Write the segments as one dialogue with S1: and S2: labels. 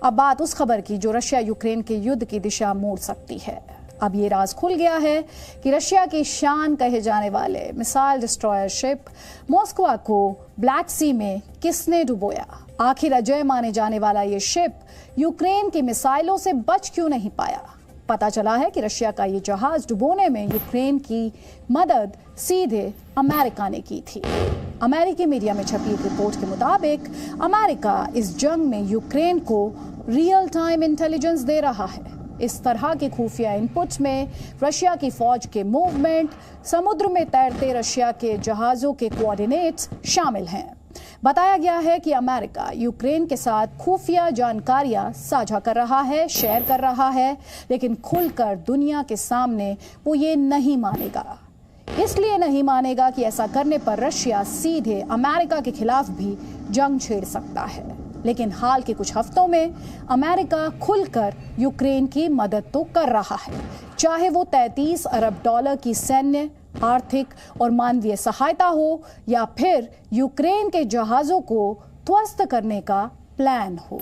S1: अब बात उस खबर की जो रशिया यूक्रेन के युद्ध की दिशा मोड़ सकती है। अब ये राज खुल गया है कि रशिया की शान कहे जाने वाले मिसाइल डिस्ट्रॉयर शिप मॉस्को को ब्लैक सी में किसने डुबोया। आखिर अजय माने जाने वाला ये शिप यूक्रेन की मिसाइलों से बच क्यों नहीं पाया। पता चला है कि रशिया का ये जहाज डुबोने में यूक्रेन की मदद सीधे अमेरिका ने की थी। अमेरिकी मीडिया में छपी एक रिपोर्ट के मुताबिक अमेरिका इस जंग में यूक्रेन को रियल टाइम इंटेलिजेंस दे रहा है। इस तरह के खुफिया इनपुट्स में रशिया की फौज के मूवमेंट, समुद्र में तैरते रशिया के जहाजों के कोऑर्डिनेट्स शामिल हैं। बताया गया है कि अमेरिका यूक्रेन के साथ खुफिया जानकारियां साझा कर रहा है, शेयर कर रहा है, लेकिन खुलकर दुनिया के सामने वो ये नहीं मानेगा। इसलिए नहीं मानेगा कि ऐसा करने पर रशिया सीधे अमेरिका के खिलाफ भी जंग छेड़ सकता है। लेकिन हाल के कुछ हफ्तों में अमेरिका खुलकर यूक्रेन की मदद तो कर रहा है, चाहे वो 33 अरब डॉलर की सैन्य, आर्थिक और मानवीय सहायता हो या फिर यूक्रेन के जहाजों को ध्वस्त करने का प्लान हो।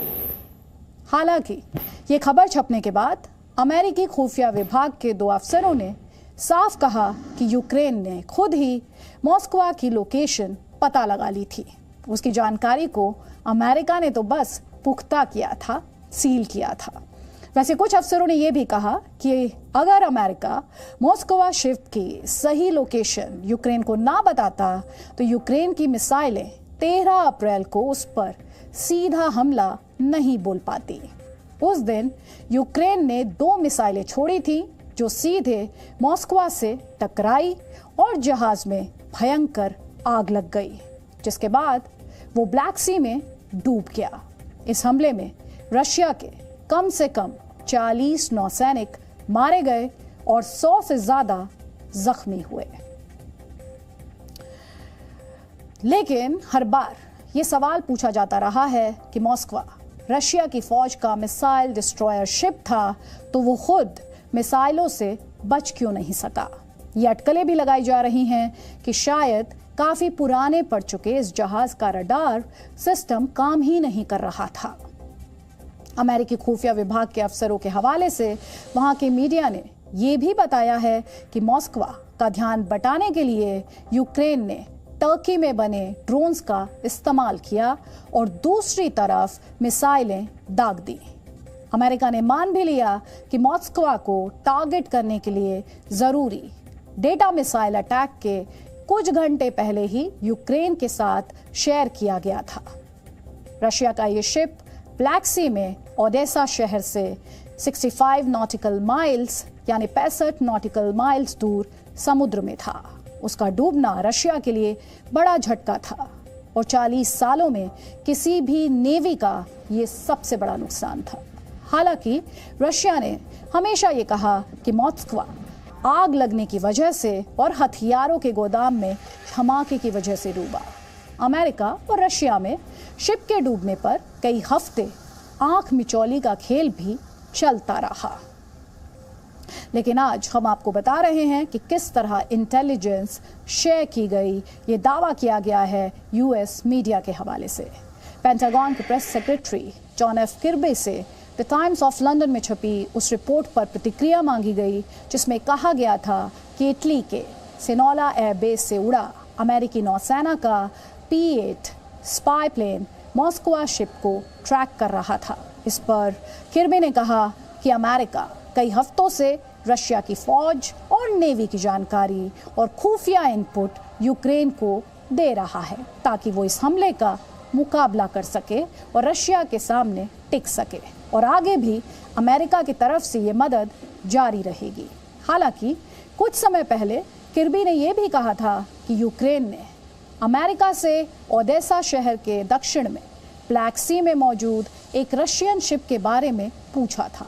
S1: हालांकि ये खबर छपने के बाद अमेरिकी खुफिया विभाग के 2 अफसरों ने साफ कहा कि यूक्रेन ने खुद ही मॉस्को की लोकेशन पता लगा ली थी। उसकी जानकारी को अमेरिका ने तो बस पुख्ता किया था, सील किया था। वैसे कुछ अफसरों ने यह भी कहा कि अगर अमेरिका मॉस्को शिप की सही लोकेशन यूक्रेन को ना बताता तो यूक्रेन की मिसाइलें 13 अप्रैल को उस पर सीधा हमला नहीं बोल पाती। उस दिन यूक्रेन ने 2 मिसाइलें छोड़ी थी जो सीधे मॉस्को से टकराई और जहाज में भयंकर आग लग गई, जिसके बाद वो ब्लैक सी में डूब गया। इस हमले में रशिया के कम से कम 40 नौसैनिक मारे गए और 100 से ज्यादा जख्मी हुए। लेकिन हर बार ये सवाल पूछा जाता रहा है कि मॉस्को रशिया की फौज का मिसाइल डिस्ट्रॉयर शिप था तो वो खुद मिसाइलों से बच क्यों नहीं सका। ये अटकलें भी लगाई जा रही हैं कि शायद काफी पुराने पड़ चुके इस जहाज का रडार सिस्टम काम ही नहीं कर रहा था। अमेरिकी खुफिया विभाग के अफसरों के हवाले से वहां के मीडिया ने यह भी बताया है कि मॉस्को का ध्यान बटाने के लिए यूक्रेन ने टर्की में बने ड्रोन्स का इस्तेमाल किया और दूसरी तरफ मिसाइलें दाग दी। अमेरिका ने मान भी लिया कि मॉस्को को टारगेट करने के लिए जरूरी डेटा मिसाइल अटैक के कुछ घंटे पहले ही यूक्रेन के साथ शेयर किया गया था। रशिया का ये शिप ब्लैक सी में ओडेसा शहर से 65 नॉटिकल माइल्स यानी 65 नॉटिकल माइल्स दूर समुद्र में था। उसका डूबना रशिया के लिए बड़ा झटका था और 40 सालों में किसी भी नेवी का ये सबसे बड़ा नुकसान था। हालांकि रशिया ने हमेशा ये कहा कि मॉस्को आग लगने की वजह से और हथियारों के गोदाम में धमाके की वजह से डूबा। अमेरिका और रशिया में शिप के डूबने पर कई हफ्ते आंख मिचौली का खेल भी चलता रहा। लेकिन आज हम आपको बता रहे हैं कि किस तरह इंटेलिजेंस शेयर की गई, ये दावा किया गया है यूएस मीडिया के हवाले से। पेंटागन के प्रेस सेक्रेटरी जॉन एफ किर्बी से द टाइम्स ऑफ लंदन में छपी उस रिपोर्ट पर प्रतिक्रिया मांगी गई जिसमें कहा गया था कि इटली के सेनोला एयरबेस से उड़ा अमेरिकी नौसेना का P-8 spy plane Moscow ship को ट्रैक कर रहा था। इस पर किर्बी ने कहा कि अमेरिका कई हफ्तों से रशिया की फौज और नेवी की जानकारी और खुफिया इनपुट यूक्रेन को दे रहा है ताकि वो इस हमले का मुकाबला कर सके और रशिया के सामने टिक सके, और आगे भी अमेरिका की तरफ से ये मदद जारी रहेगी। हालांकि कुछ समय पहले किर्बी ने यह भी कहा था कि यूक्रेन ने अमेरिका से ओडेसा शहर के दक्षिण में ब्लैक सी में मौजूद एक रशियन शिप के बारे में पूछा था।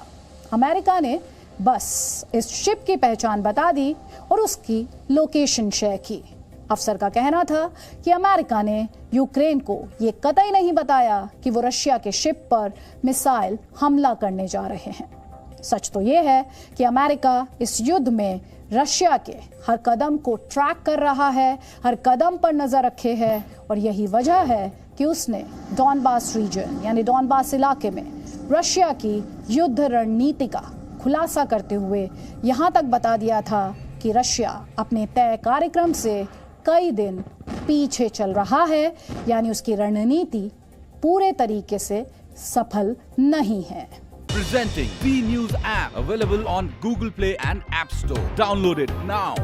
S1: अमेरिका ने बस इस शिप की पहचान बता दी और उसकी लोकेशन शेयर की। अफसर का कहना था कि अमेरिका ने यूक्रेन को ये कतई नहीं बताया कि वो रशिया के शिप पर मिसाइल हमला करने जा रहे हैं। सच तो ये है कि अमेरिका इस युद्ध में रशिया के हर कदम को ट्रैक कर रहा है, हर कदम पर नजर रखे है, और यही वजह है कि उसने डॉनबास रीजन यानी डॉनबास इलाके में रशिया की युद्ध रणनीति का खुलासा करते हुए यहां तक बता दिया था कि रशिया अपने तय कार्यक्रम से कई दिन पीछे चल रहा है, यानी उसकी रणनीति पूरे तरीके से सफल नहीं है।
S2: Presenting B News app, available on Google Play and App Store. Download it now.